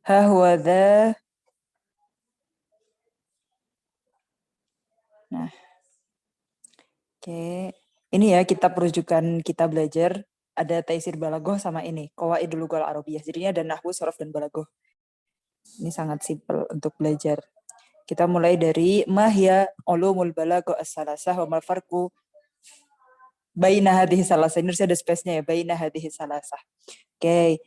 Hahwadha. Nah, oke. Ini ya kitab rujukan kita belajar. Ada Taisir Balagoh sama ini, Qawaidul Lughal Arabiyah. Jadinya ada Nahwu, Sharaf, dan Balagoh. Ini sangat simpel untuk belajar. Kita mulai dari mahya ulumul balaghah as-salasah wa mal farqu baina hadhihi salasah. Ini harus ada space-nya ya, baina hadhihi salasah. Oke.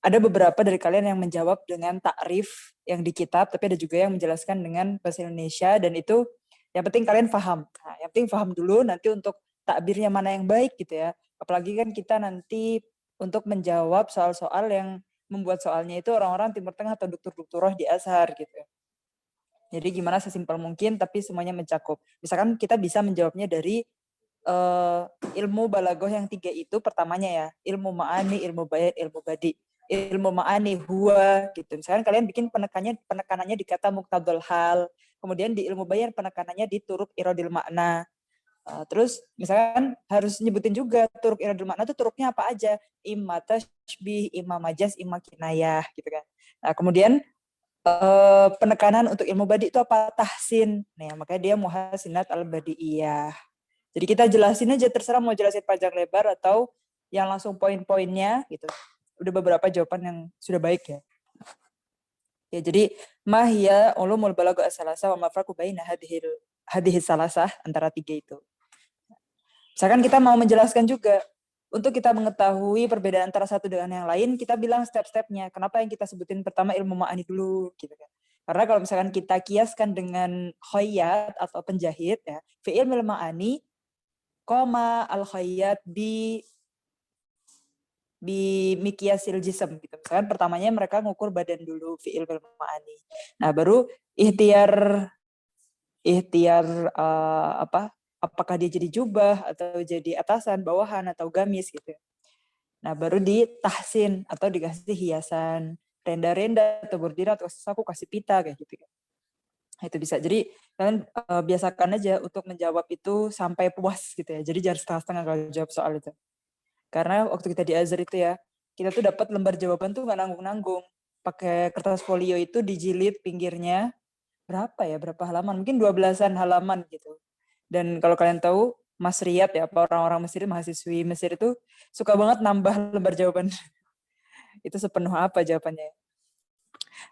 Ada beberapa dari kalian yang menjawab dengan takrif yang di kitab, tapi ada juga yang menjelaskan dengan bahasa Indonesia, dan itu yang penting kalian paham. Nah, yang penting paham dulu, nanti untuk takbirnya mana yang baik gitu ya. Apalagi kan kita nanti untuk menjawab soal-soal yang membuat soalnya itu orang-orang Timur Tengah atau dokter-dokter di Azhar gitu. Jadi gimana sesimpel mungkin tapi semuanya mencakup. Misalkan kita bisa menjawabnya dari ilmu balaghah yang 3 itu, pertamanya ya, ilmu ma'ani, ilmu bayan, ilmu badi. Ilmu ma'ani huwa gitu. Misalkan kalian bikin penekanannya di kata muqtadul hal. Kemudian di ilmu bayan penekanannya di turuk iradil makna. Terus misalkan harus nyebutin juga turuk iradil makna itu turuknya apa aja. Imma tashbih, imma majaz, imma kinayah gitu kan. Nah, kemudian penekanan untuk ilmu badi itu apa? Tahsin. Nah, makanya dia muhasinat al-badiiyah. Jadi kita jelasin aja, terserah mau jelasin panjang lebar atau yang langsung poin-poinnya gitu. Udah beberapa jawaban yang sudah baik ya. Ya, jadi mahya ulumul balaghah as-salasah wa mafraqu baina hadhihi salasah, antara 3 itu. Misalkan kita mau menjelaskan juga, untuk kita mengetahui perbedaan antara satu dengan yang lain, kita bilang step-stepnya. Kenapa yang kita sebutin pertama ilmu ma'ani dulu gitu kan. Karena kalau misalkan kita kiaskan dengan khayyat atau penjahit ya, fi ilmil ma'ani koma al-khayyat bi miqyasil jism gitu. Misalkan pertamanya mereka ngukur badan dulu fi ilmil ma'ani. Nah, baru ikhtiar apakah dia jadi jubah atau jadi atasan, bawahan atau gamis gitu. Nah, baru ditahsin atau dikasih hiasan, renda-renda atau bordira atau saku kasih pita kayak gitu. Nah, itu bisa. Jadi kalian biasakan aja untuk menjawab itu sampai puas gitu ya. Jadi jangan setengah-setengah kalau jawab soal itu. Karena waktu kita di Azhar itu ya, kita tuh dapat lembar jawaban tuh nggak nanggung-nanggung. Pakai kertas folio itu dijilid pinggirnya, berapa halaman? Mungkin 12-an halaman gitu. Dan kalau kalian tahu, Mas Riyad ya, orang-orang Mesir, mahasiswi Mesir itu suka banget nambah lembar jawaban. Itu sepenuh apa jawabannya.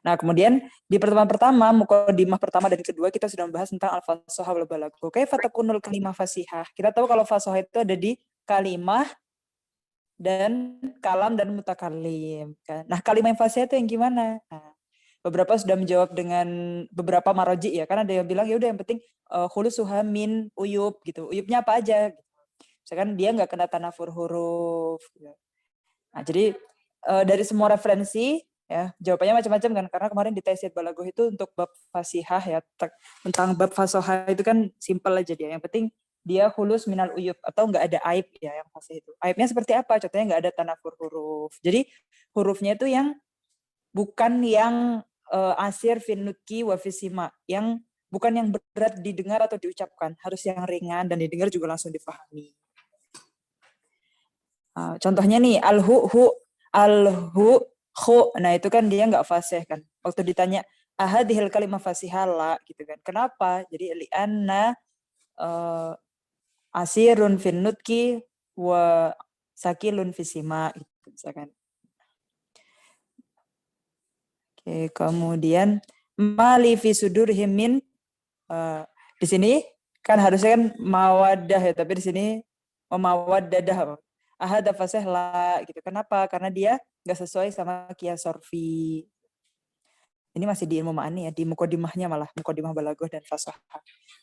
Nah, kemudian di pertemuan pertama, muqaddimah pertama dan kedua, kita sudah membahas tentang al-fasahah wal balaghah. Kaifa takunul kalimah fasihah? Kita tahu kalau fasahah itu ada di kalimah dan kalam dan mutakallim. Nah, kalimah yang fasih itu yang gimana? Nah, beberapa sudah menjawab dengan beberapa maroji ya, karena ada yang bilang ya udah yang penting khulusuha min uyub gitu. Uyubnya apa aja? Misalkan dia nggak kena tanafur huruf. Gitu. Nah, jadi dari semua referensi ya jawabannya macam-macam kan, karena kemarin di Taisir Balaghah itu untuk bab fasihah ya, tentang bab fasohah itu kan simpel aja dia. Yang penting dia hulus minal uyub atau nggak ada aib ya yang fasih itu. Aibnya seperti apa? Contohnya nggak ada tanafur huruf. Jadi hurufnya itu yang bukan yang asir finutki wa fisima, yang bukan yang berat didengar atau diucapkan, harus yang ringan dan didengar juga langsung dipahami. Contohnya nih alhu hu. Nah, itu kan dia nggak fasih kan. Waktu ditanya ahadihil kalimah fasihala gitu kan. Kenapa? Jadi li'anna asirun fin nutki wa sakilun fisima gitu misalkan. Oke, kemudian mali fi sudurihim min di sini kan harusnya kan mawaddah ya, tapi di sini mawaddadah. Ahada fasih la gitu. Kenapa? Karena dia nggak sesuai sama qiyas sorfi. Ini masih di ilmu ma'ani ya, di muqaddimahnya malah, muqaddimah balaghah dan fasahah.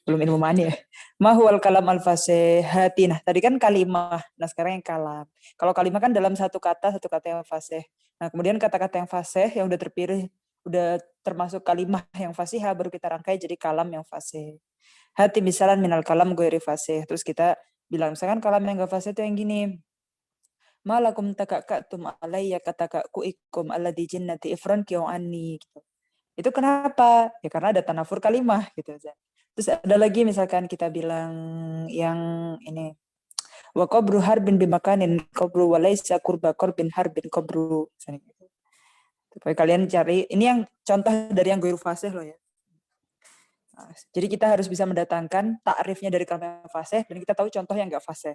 Belum ilmu ma'ani ya. Mahwal kalam al-fasihati. Nah, tadi kan kalimah. Nah, sekarang yang kalam. Kalau kalimah kan dalam satu kata yang fasih. Nah, kemudian kata-kata yang fasih yang udah terpilih, udah termasuk kalimah yang fasihah, baru kita rangkai jadi kalam yang fasih. Hati misalan minal kalam ghairi fasih. Terus kita bilang, misalkan kalam yang gak fasih itu yang gini. Malakum takakatum alayya katakaku ikum alladhi jinnati ifran kiyo anni. Gitu. Itu kenapa? Ya karena ada tanafur kalimah gitu aja. Terus ada lagi misalkan kita bilang yang ini wa qabru harbin bimakanin qabru wa laisa qurba qarbin harbin qabru. Gitu. Supaya kalian cari, ini yang contoh dari yang ghairu fasih loh ya. Nah, jadi kita harus bisa mendatangkan takrifnya dari kalam yang fasih dan kita tahu contoh yang enggak fasih.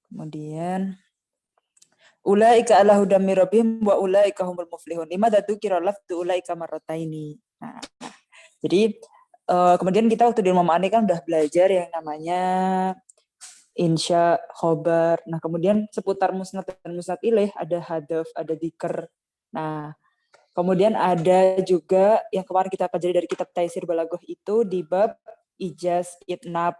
Kemudian ulaika ala hudam mir rabbihim wa ulaika humul muflihun. Limadza dzukira lafdzu ulaika marrataini. Nah, jadi kemudian kita waktu di ilmu ma'ani kan udah belajar yang namanya insya, khobar. Nah, kemudian seputar musnad dan musnad ilaih ada hadaf, ada dzikr. Nah, kemudian ada juga yang kemarin kita pelajari dari kitab Taisir Balaghah itu di bab ijaz, itnab,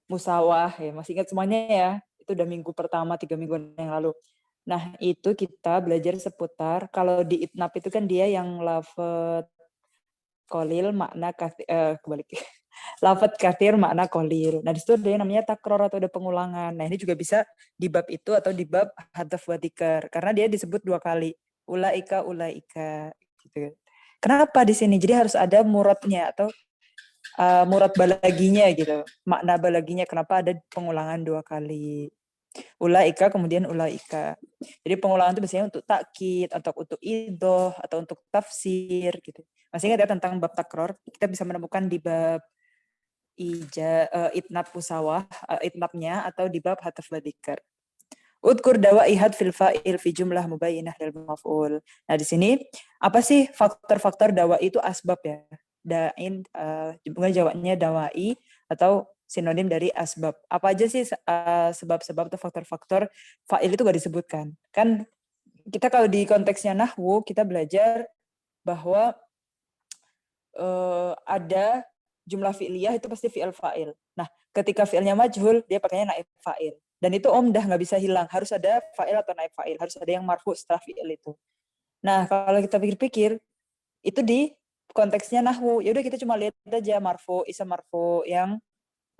musawah ya. Masih ingat semuanya ya? Itu udah minggu pertama 3 minggu yang lalu. Nah, itu kita belajar seputar kalau di itnab itu kan dia yang lafadz kolil makna kebalik. Lafadz katsir makna kolil. Nah, di situ ada yang namanya takror atau ada pengulangan. Nah, ini juga bisa di bab itu atau di bab hadaf wa dzikr karena dia disebut 2 kali. Ulaika gitu. Kenapa di sini? Jadi harus ada muradnya atau murad balaginya gitu. Makna balaginya kenapa ada pengulangan 2 kali. Ulaika kemudian ulaika. Jadi pengulangan itu biasanya untuk takkid atau untuk idhoh atau untuk tafsir gitu. Masih ingat ya tentang bab takror? Kita bisa menemukan di bab itnab musawah, itnabnya atau di bab hadaf wa dzikr. Udkur dawa'ihat fil fa'il fi jumlah mubayyinah lil maf'ul. Nah, di sini apa sih faktor-faktor dawa'i itu asbab ya? Da'in jawabnya dawa'i atau sinonim dari asbab. Apa aja sih sebab-sebab atau faktor-faktor fa'il itu gak disebutkan? Kan kita kalau di konteksnya nahwu kita belajar bahwa ada jumlah fi'liyah itu pasti fi'il fa'il. Nah, ketika fi'ilnya majhul dia pakainya naib fa'il. Dan itu omdah nggak bisa hilang, harus ada fa'il atau naib fa'il, harus ada yang marfu setelah fi'il itu. Nah, kalau kita pikir-pikir itu di konteksnya nahwu, ya udah kita cuma lihat aja marfu, ism marfu yang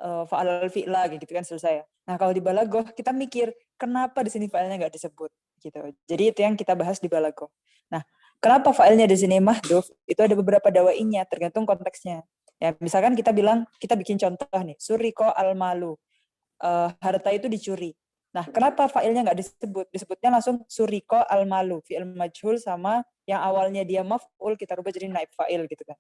fa'al fi'la gitu kan selesai. Nah, kalau di balaghah kita mikir kenapa di sini fa'ilnya nggak disebut gitu. Jadi itu yang kita bahas di balaghah. Nah, kenapa fa'ilnya di sini mahdhuf? Itu ada beberapa dawainya tergantung konteksnya. Ya, misalkan kita bilang kita bikin contoh nih, suriko al-malu. Harta itu dicuri. Nah, kenapa fa'ilnya nggak disebut? Disebutnya langsung suriko al-malu, fi'il majhul sama yang awalnya dia maf'ul kita rubah jadi naib fa'il gitu kan.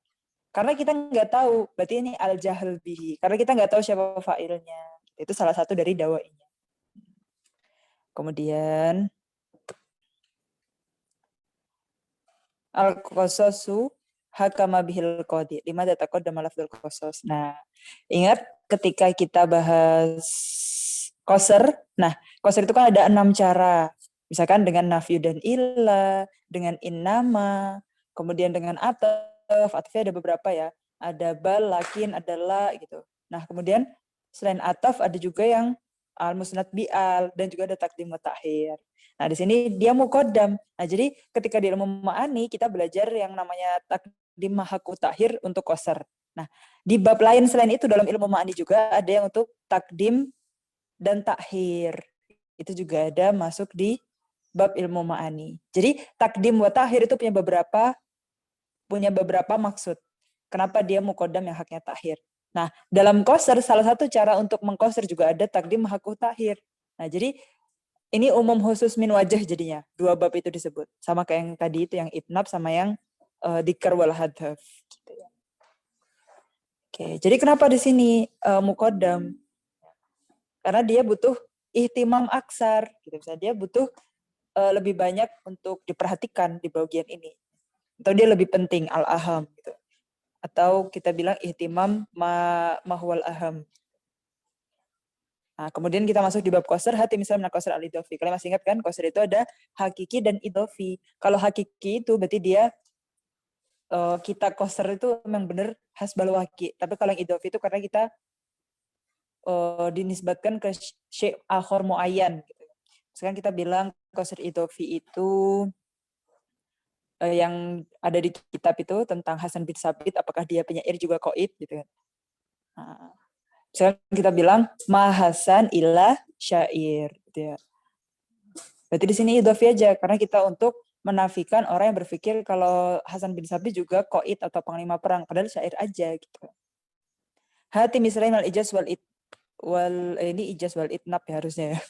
Karena kita nggak tahu, berarti ini al-jahl bihi. Karena kita nggak tahu siapa fa'ilnya. Itu salah satu dari dawainya. Kemudian al-qasasu hakama bihil qadi. Lima taqaddama lafdzul qasas. Nah, ingat ketika kita bahas qasr. Nah, qasr itu kan ada 6 cara. Misalkan dengan nafyu dan illa, dengan innama, kemudian dengan ataf. Atafnya ada beberapa ya. Ada bal, lakin, ada la gitu. Nah, kemudian selain ataf ada juga yang al-musnad bi'al dan juga ada takdim wa ta'khir. Nah, di sini dia muqaddam. Nah, jadi ketika di ilmu ma'ani kita belajar yang namanya takdim mahaku ta'khir untuk qasr. Nah, di bab lain selain itu dalam ilmu ma'ani juga ada yang untuk takdim dan takhir. Itu juga ada masuk di bab ilmu ma'ani. Jadi takdim wa takhir itu punya beberapa maksud. Kenapa dia muqaddam yang haknya takhir? Nah, dalam qasr salah satu cara untuk mengqasr juga ada takdim haku takhir. Nah, jadi ini umum khusus min wajah jadinya. 2 bab itu disebut. Sama kayak yang tadi itu yang itnab sama yang dzikr wal hadaf gitu ya. Oke, jadi kenapa di sini muqaddam? Karena dia butuh ihtimam aksar gitu. Misalnya dia butuh lebih banyak untuk diperhatikan di bagian ini. Atau dia lebih penting al-aham gitu. Atau kita bilang ihtimam mahwal aham. Nah, kemudian kita masuk di bab qasr, hati misalnya qasr al-idhofi. Kalian masih ingat kan, qasr itu ada hakiki dan idhofi. Kalau hakiki itu berarti dia kita qasr itu memang benar hasbal waqi. Tapi kalau yang idhofi itu karena kita dinisbatkan ke syai' akhar muayyan gitu. Sekarang kita bilang qasr idhofi itu yang ada di kitab itu tentang Hasan bin Sabit, apakah dia penyair juga qaid gitu kan. Nah, sekarang kita bilang mahasan ila syair gitu ya. Berarti di sini idhofi aja karena kita untuk menafikan orang yang berpikir kalau Hasan bin Sabit juga qaid atau panglima perang padahal syair aja gitu. Hati misalnya al ijaz wal ini ijaz wal itnab ya harusnya ya.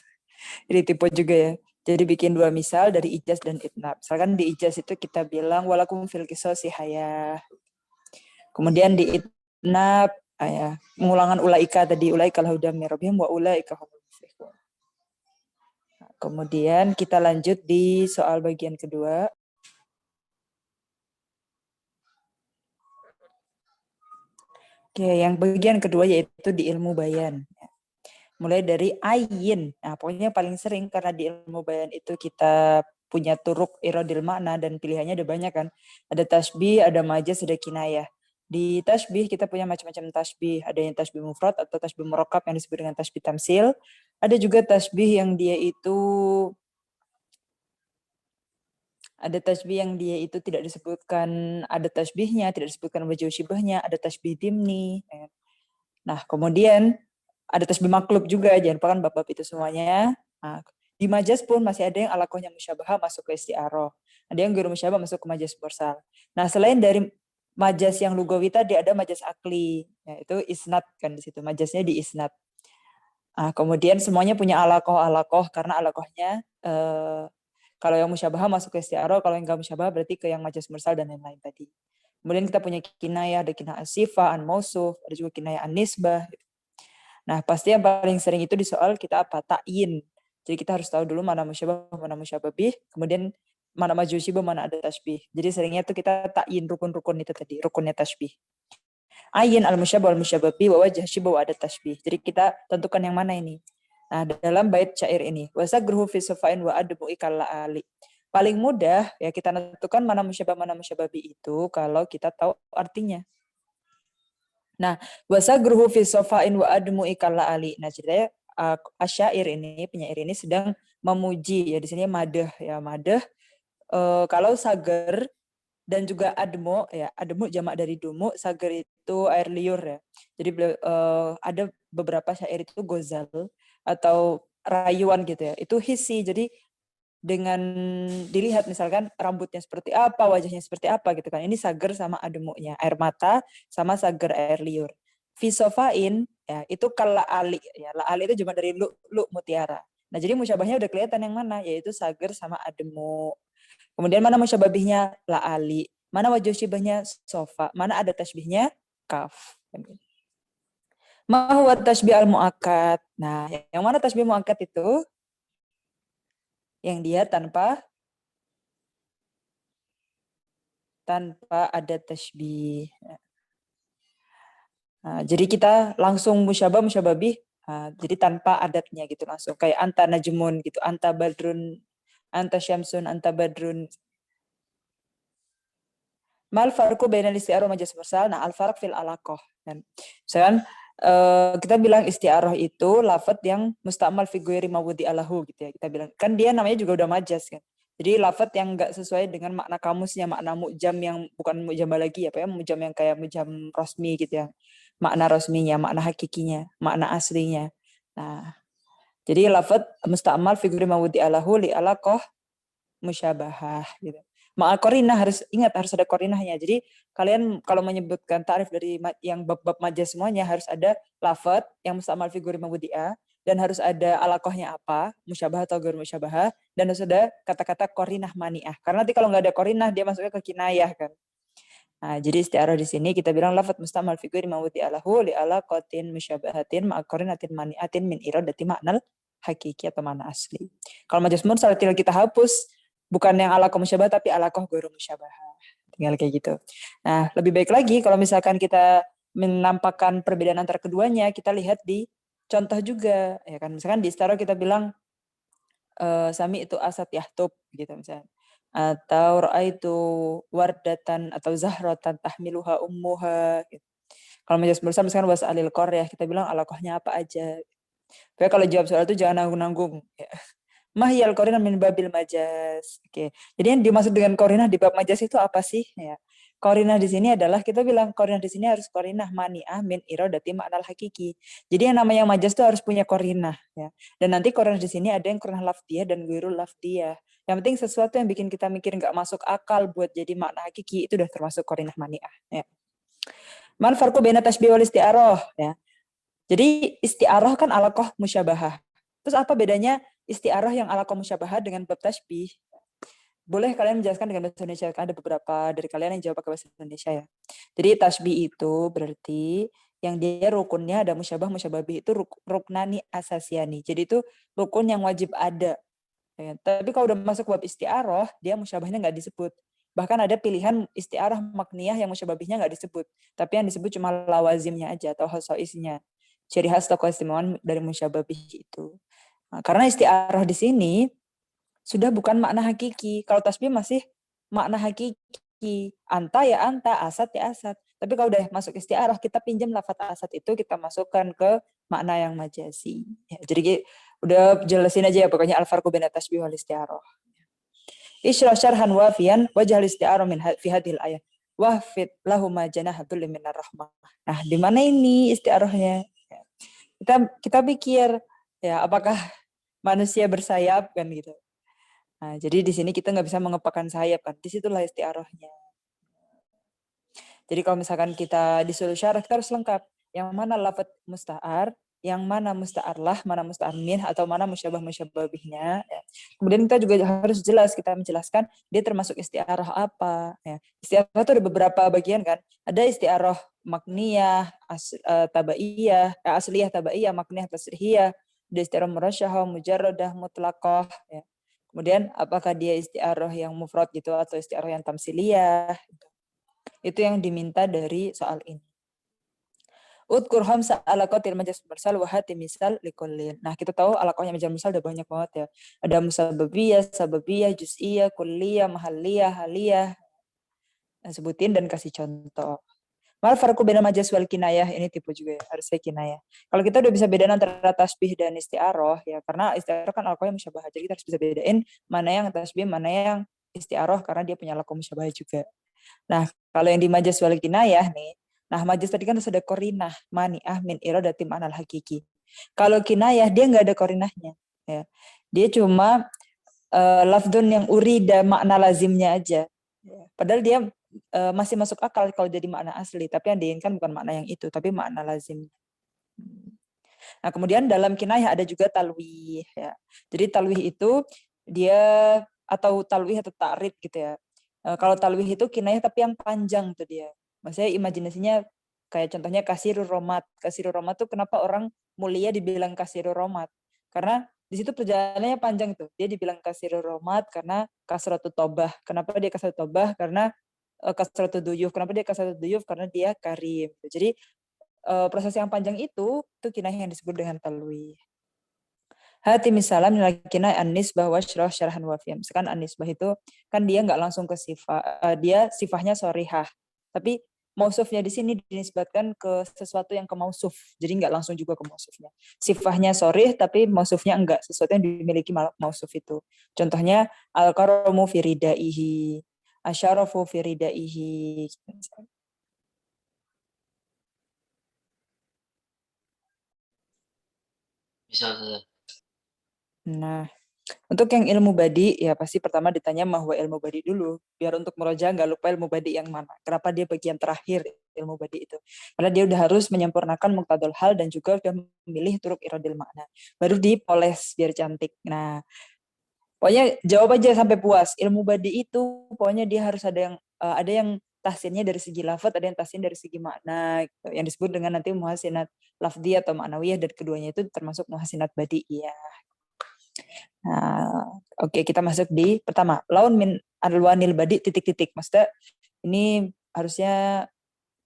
Ini tipe juga ya. Jadi bikin dua misal dari ijaz dan itnab. Misalkan di ijaz itu kita bilang walakum fil qisasi hayah. Kemudian di itnab pengulangan ulaika tadi, ulaika al-huda min rabbihim wa ulaika humul muflihun. Kemudian kita lanjut di soal bagian kedua. Oke, yang bagian kedua yaitu di ilmu bayan. Mulai dari ayin. Nah, pokoknya paling sering karena di ilmu bayan itu kita punya turuk iradil makna dan pilihannya ada banyak kan. Ada tasbih, ada majaz, ada kinayah. Di tasbih kita punya macam-macam tasbih. Ada yang tasbih mufrad atau tasbih murakkab yang disebut dengan tasbih tamsil. Ada juga tasbih yang dia itu tidak disebutkan ada tasbihnya, tidak disebutkan wajah syibahnya, ada tasbih dimni. Nah, kemudian ada tasbih maklub juga, jangan lupakan bab-bab itu semuanya. Nah, di majaz pun masih ada yang alakohnya musyabahah masuk ke isti'aroh. Ada yang guru musyabah masuk ke majaz mursal. Nah, selain dari majaz yang lugawi tadi ada majaz akli, yaitu isnad kan di situ. Majaznya di isnad. Nah, kemudian semuanya punya alakoh karena alakohnya kalau yang musyabahah masuk ke isti'aroh, kalau yang enggak musyabahah berarti ke yang majaz mursal dan lain-lain tadi. Kemudian kita punya kinayah, ada kinayah as-sifah, an-mausuf, ada juga kinayah an-nisbah. Nah, pasti yang paling sering itu di soal kita apa? Ta'yin. Jadi kita harus tahu dulu mana musyabah, mana musyababih, kemudian mana maju syibah, mana ada tasbih. Jadi seringnya itu kita ta'yin rukun-rukun itu tadi, rukunnya tasbih. Ayin al-musyabah al-musyababih wa wajah syibah wa ada tasbih. Jadi kita tentukan yang mana ini. Nah, dalam bait syair ini, wasagruhu fi sufain wa adbu ikalla ali. Paling mudah ya kita tentukan mana musyabah, mana musyababi itu kalau kita tahu artinya. Nah, wasagruhu fi sofain wa admu ikalla ali. Nah, ceritanya asyair ini, penyair ini sedang memuji ya di sini madah ya madah. Kalau sagar dan juga admu ya admu jamak dari dumu, sagar itu air liur ya. Jadi ada beberapa syair itu gozal atau rayuan gitu ya. Itu hisi. Jadi dengan dilihat misalkan rambutnya seperti apa, wajahnya seperti apa gitu kan. Ini sagar sama ademunya, air mata sama sagar air liur. Fisofain ya itu kala ali ya. La ali itu cuma dari lu mutiara. Nah, jadi musyabahnya udah kelihatan yang mana, yaitu sagar sama ademu. Kemudian mana musyababihnya la ali, mana wajah syibahnya sofa, mana ada tasbihnya kaf. Ma huwa tasbih al muakkad. Nah, yang mana tasbih muakkad itu? Yang dia tanpa ada tasbih. Nah, jadi kita langsung musyabah musyababih, jadi tanpa adatnya gitu langsung kayak anta najmun gitu, anta badrun, anta syamsun, anta badrun. Mal farqu bainal isti'arah majaz mursal. Nah, al farq fil alaqah. Dan misalkan kita bilang isti'arah itu lafaz yang musta'mal fi ghairi mawdi alahu gitu ya. Kita bilang kan dia namanya juga udah majaz kan. Jadi lafaz yang enggak sesuai dengan makna kamusnya, makna mujam yang bukan mujam lagi apa ya, mujam yang kayak mujam rasmi gitu ya. Makna rasminya, makna hakikinya, makna aslinya. Nah, jadi lafaz musta'mal fi ghairi mawdi alahu li alaqah musyabahah gitu. Ma'al korinah harus ingat harus ada korinahnya. Jadi kalian kalau menyebutkan tarif dari yang bab-bab majaz semuanya harus ada lafaz yang musta'mal fi ghairi mawdi'a dan harus ada alakohnya apa, musyabah atau ghairi musyabah, dan harus ada kata-kata korinah mani'ah. Karena nanti kalau nggak ada korinah dia masuknya ke kinayah kan. Nah, jadi isti'arah di sini kita bilang lafaz musta'mal fi ghairi mawdi'a lahu li alaqatin musyabahatin ma'a qorinatin mani'atin min iradati ma'nal hakiki atau mana asli. Kalau majaz mursal tinggal kita hapus bukan yang alakoh musyabah tapi alakoh ghairi musyabah. Tinggal kayak gitu. Nah, lebih baik lagi kalau misalkan kita menampakkan perbedaan antara keduanya, kita lihat di contoh juga ya kan. Misalkan di isti'arah kita bilang sami itu asad yahtub gitu misalnya. Atau raaitu wardatan atau zahratan tahmiluha ummuha gitu. Kalau majaz mursal misalkan was'alil qaryah kita bilang alakohnya apa aja. Tapi kalau jawab soal itu jangan nanggung-nanggung ya. Mahyal korinah min babil majaz. Oke. Jadi yang dimaksud dengan korinah di bab majaz itu apa sih? Ya. Korinah di sini adalah kita bilang korinah di sini harus korinah mani'ah min iradati ma'nal hakiki. Jadi yang namanya majaz itu harus punya korinah ya. Dan nanti korinah di sini ada yang korinah lafdiyah dan ghairul lafdiyah. Yang penting sesuatu yang bikin kita mikir nggak masuk akal buat jadi makna hakiki itu udah termasuk korinah mani'ah ya. Man farqu baina tasbih wal isti'arah ya. Jadi isti'arah kan alaqah musyabahah. Terus apa bedanya isti'arah yang ala musyabahat dengan bab tasbih. Boleh kalian menjelaskan dengan bahasa Indonesia, kan ada beberapa dari kalian yang jawab pakai bahasa Indonesia ya. Jadi tasbih itu berarti yang dia rukunnya ada musyabah, musyababih itu ruknani asasiani. Jadi itu rukun yang wajib ada. Ya. Tapi kalau udah masuk bab isti'arah, dia musyabahnya nggak disebut. Bahkan ada pilihan isti'arah makniyah yang musyababihnya nggak disebut. Tapi yang disebut cuma lawazimnya aja atau khosoisnya. Ciri khas atau keistimewaan dari musyababih itu. Nah, karena isti'arah di sini sudah bukan makna hakiki. Kalau tasbih masih makna hakiki. Anta ya anta, asad ya asad. Tapi kalau udah masuk isti'arah, kita pinjam lafaz asad itu, kita masukkan ke makna yang majazi. Ya, jadi udah jelasin aja ya, pokoknya al-farqu baina tasbih wal isti'arah. Isyrah syarhan wafian wajah isti'arah min fi hadhil ayat. Wahfid lahuma janahatul minar rahmah. Nah, di mana ini isti'arahnya? Kita pikir ya, apakah manusia bersayap kan gitu. Nah, jadi di sini kita nggak bisa mengepakkan sayap kan. Disitulah isti'arahnya. Jadi kalau misalkan kita disuruh syarah, kita harus lengkap. Yang mana lafaz musta'ar, yang mana musta'arlah, mana musta'armin, atau mana musyabah-musyababihnya. Ya. Kemudian kita juga harus jelas, kita menjelaskan dia termasuk isti'arah apa. Ya. Isti'arah itu ada beberapa bagian kan. Ada isti'arah makniyah, tabaiyah, asliyah tabaiyah, makniyah tasrihiyah, ada isti'arah murasyahah, mujarradah, mutlaqah. Ya. Kemudian apakah dia isti'arah yang mufrad gitu atau isti'arah yang tamsiliyah. Itu yang diminta dari soal ini. Udkur hamsa alaqatil majaz mursal wa hati misal likullin. Nah, kita tahu alaqahnya majaz mursal udah banyak banget ya. Ada musababiyah, sababiyah, juz'iyah, kulliyah, mahalliyah, haliyah. Nah, sebutin dan kasih contoh. Mal farqu baina majaz wal kinayah, ini tipe juga ya, harusnya kinayah. Kalau kita udah bisa bedain antara tasbih dan isti'arah ya, karena isti'arah kan alaqahnya musyabahah. Jadi kita harus bisa bedain mana yang tasbih, mana yang isti'arah karena dia punya alaqah musyabahah juga. Nah, kalau yang di majaz wal kinayah nih, nah majaz tadi kan sudah korinah, mani'ah min iradatim anal hakiki. Kalau kinayah dia nggak ada korinahnya, ya. Dia cuma lafdun yang urida makna lazimnya aja. Padahal dia masih masuk akal kalau jadi makna asli, tapi yang diinginkan bukan makna yang itu, tapi makna lazim. Nah, kemudian dalam kinayah ada juga talwih ya. Jadi talwih itu dia atau talwih atau ta'rid gitu ya. Kalau talwih itu kinayah tapi yang panjang tuh dia. Maksudnya imajinasinya kayak contohnya kasirur romat. Kasirur romat tuh kenapa orang mulia dibilang kasirur romat? Karena di situ perjalanannya panjang tuh. Dia dibilang kasirur romat karena kasratu tobah. Kenapa dia kasratu tobah? Karena kasratu duyuf. Kenapa dia kasratu duyuf? Karena dia karim. Jadi proses yang panjang itu kinayah yang disebut dengan talwih. Hati misalnya nilai an-nisbah wa syarahan wafiyah. Misalkan an-nisbah itu kan dia nggak langsung ke sifat, dia sifatnya sorihah. Tapi mausufnya di sini dinisbatkan ke sesuatu yang ke mausuf. Jadi nggak langsung juga ke mausufnya. Sifatnya sorih tapi mausufnya enggak. Sesuatu yang dimiliki mausuf itu. Contohnya al-karamu fi ridaihi, asyarafu fi ridaihi. Bisa. Nah, untuk yang ilmu badi, ya pasti pertama ditanya mahwa ilmu badi dulu. Biar untuk meroja nggak lupa ilmu badi yang mana. Kenapa dia bagian terakhir ilmu badi itu. Karena dia udah harus menyempurnakan muqtadul hal dan juga udah memilih turuk iradil makna. Baru dipoles biar cantik. Nah, pokoknya jawab aja sampai puas. Ilmu badi itu pokoknya dia harus ada yang tahsinnya dari segi lafaz, ada yang tahsin dari segi makna. Gitu. Yang disebut dengan nanti muhasinat lafdi atau maknawiyah, dan keduanya itu termasuk muhasinat badi'iyah. Nah, oke, kita masuk di pertama. Laun min alwanil badi titik-titik. Maksudnya ini harusnya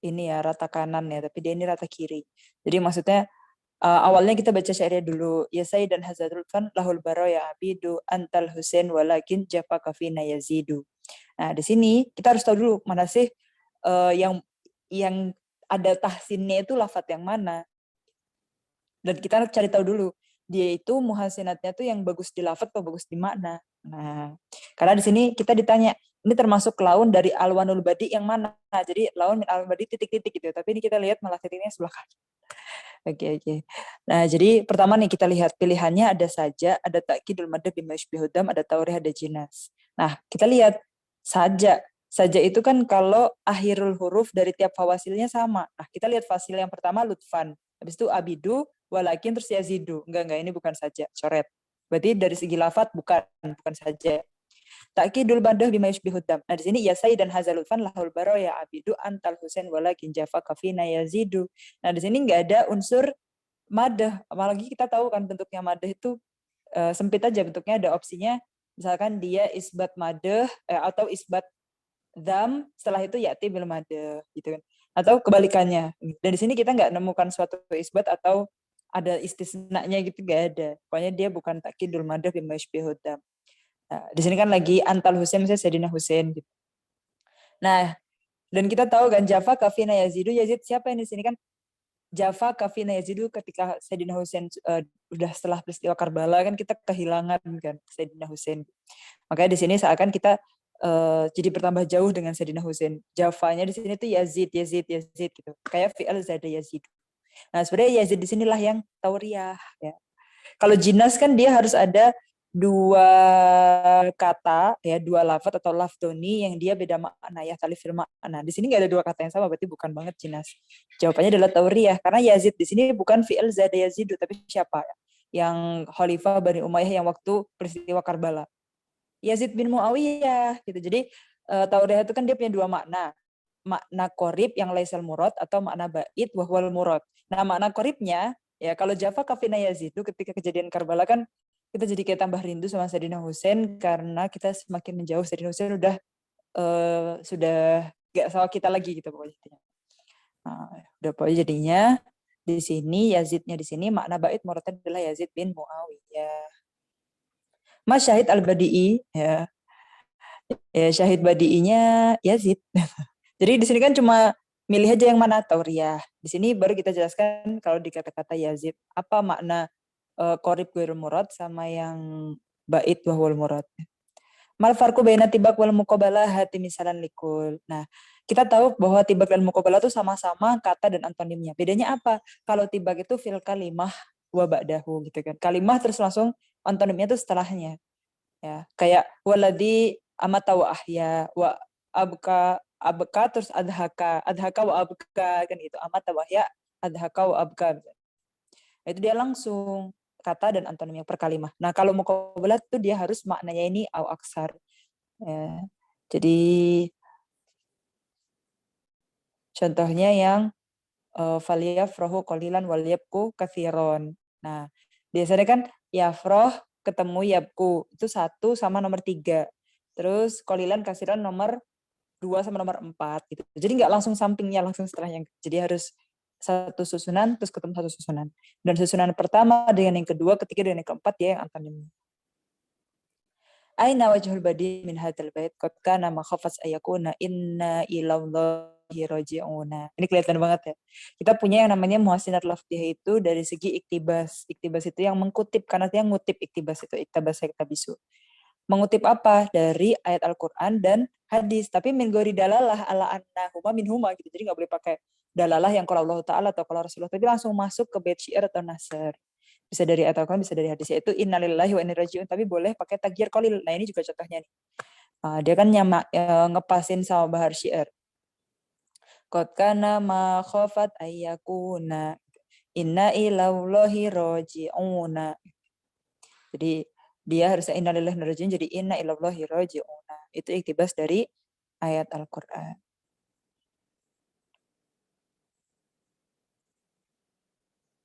ini ya rata kanan ya, tapi dia ini rata kiri. Jadi maksudnya awalnya kita baca syairnya dulu. Ya Sayyid dan Hazardul Fan lahul baro ya abidu antal Husain walakin japa kafina yazidu. Nah, di sini kita harus tahu dulu mana sih yang ada tahsinnya itu lafaz yang mana. Dan kita harus cari tahu dulu dia itu muhasinatnya tuh yang bagus di lafaz atau bagus di makna. Nah, karena di sini kita ditanya, ini termasuk laun dari alwanul badi yang mana? Nah, jadi laun min alwanul badi titik-titik gitu. Tapi ini kita lihat malah titiknya sebelah kanan. Oke. Nah, jadi pertama nih kita lihat pilihannya ada saja, ada ta'kidul madad bima yushbihudam, ada taurih, ada jinas. Nah, kita lihat saja. Saja itu kan kalau akhirul huruf dari tiap fawasilnya sama. Nah, kita lihat fasil yang pertama lutfan. Habis itu abidu, walakin terus yazidu. Enggak, ini bukan saja. Coret. Berarti dari segi lafadz bukan saja. Ta'kidul madah bima yushbihud dam. Nah, di sini ya Sayyid dan Hazalufan lahul baro ya abidu antal Husain walakin jafa kafina yazidu. Nah, di sini nggak ada unsur madah. Apalagi kita tahu kan bentuknya madah itu sempit aja bentuknya, ada opsinya misalkan dia isbat madah atau isbat dam, setelah itu ya'ti bil madah gitu kan. Atau kebalikannya. Dan di sini kita nggak nemukan suatu isbat atau ada istisnanya gitu, nggak ada. Pokoknya dia bukan ta'kidul madah bima yushbihud dam. Nah, di sini kan lagi antal Husain, misalnya Sayyidina Husain gitu. Nah, dan kita tahu kan Jafa kafina yazidu, Yazid siapa yang di sini kan Jafa kafina yazidu, ketika Sayyidina Husain udah setelah peristiwa Karbala kan kita kehilangan kan Sayyidina Husain. Makanya di sini seakan kita jadi bertambah jauh dengan Sayyidina Husain. Jafanya di sini tuh Yazid gitu. Kayak fi'al zada Yazid. Nah, sebenarnya Yazid di sinilah yang tauriah ya. Kalau jinas kan dia harus ada dua kata ya, dua lafaz atau lafdoni yang dia beda makna ya, talifil makna. Di sini nggak ada dua kata yang sama, berarti bukan banget jinas. Jawabannya adalah tauriyah, karena Yazid di sini bukan fi'il zada yazidu, tapi siapa ya? Yang Khalifah Bani Umayyah yang waktu peristiwa Karbala. Yazid bin Muawiyah gitu. Jadi tauriyah itu kan dia punya dua makna. Makna korib yang laisal murad atau makna bait wahwal murad. Nah, makna koribnya ya kalau Jafa kafina Yazidu, ketika kejadian Karbala kan kita jadi kayak tambah rindu sama Sayyidina Husain karena kita semakin menjauh. Sayyidina Husain sudah gak sama kita lagi gitu pokoknya. Nah, udah pokoknya jadinya di sini Yazidnya di sini makna bait muradnya adalah Yazid bin Muawiyah. Mas Syahid Al-Badi'i ya. Ya Syahid Badi'inya Yazid. Jadi di sini kan cuma milih aja yang mana tauriyah. Di sini baru kita jelaskan kalau di kata-kata Yazid apa makna qorib ghairul murad sama yang bait wahwal murad. Mal farqu baina tibak wal muqabalah hati misalan likul. Nah, kita tahu bahwa tibak dan muqabalah itu sama-sama kata dan antonimnya. Bedanya apa? Kalau tibak itu fil kalimah wa ba'dahu gitu kan. Kalimah terus langsung antonimnya itu setelahnya. Ya, kayak waladi amata wa ahya wa abka terus adhaka wa abka kan gitu. Amata wa ahya adhaka wa abka. Itu dia langsung kata dan antonimnya per kalimah. Nah, kalau muqabalah itu dia harus maknanya ini au aksar. Ya. Jadi contohnya yang faliyafrahu qalilan wal yabku katsiron. Nah, biasanya kan yafroh ketemu yabku itu 1 sama nomor 3. Terus qalilan katsiron nomor 2 sama nomor 4 gitu. Jadi nggak langsung sampingnya, langsung setelahnya. Jadi harus satu susunan terus ketemu satu susunan. Dan susunan pertama dengan yang kedua, ketiga dengan yang keempat dia yang antonimnya. Aina wajhul badi min hadzal bait qad kana ma khafas ayakuna inna ilallahi raji'una. Ini kelihatan banget ya. Kita punya yang namanya muhassinat lafdhiyah itu dari segi iktibas. Iktibas itu yang mengkutip, karena dia ngutip iktibas itu, iktabas iktabisu. Mengutip apa? Dari ayat Al-Qur'an dan hadis. Tapi min ghairi dalalah ala annahuma minhuma gitu. Jadi nggak boleh pakai dalalah yang kalau Allah Ta'ala atau kalau Rasulullah, tapi langsung masuk ke bait syair atau nasr. Bisa dari ayat Al-Quran, bisa dari hadis, yaitu innalillahi wa inna ilaihi raji'un, tapi boleh pakai tagyir qalil. Nah, ini juga contohnya nih. Dia kan ngepasin sama bahar syair. Qad kana ma khafat ayyakuna inna ilallahi raji'una. Jadi dia harusnya innalillahi wa inna ilaihi raji'un, jadi inna ilallahi raji'una. Itu iktibas dari ayat Al-Quran.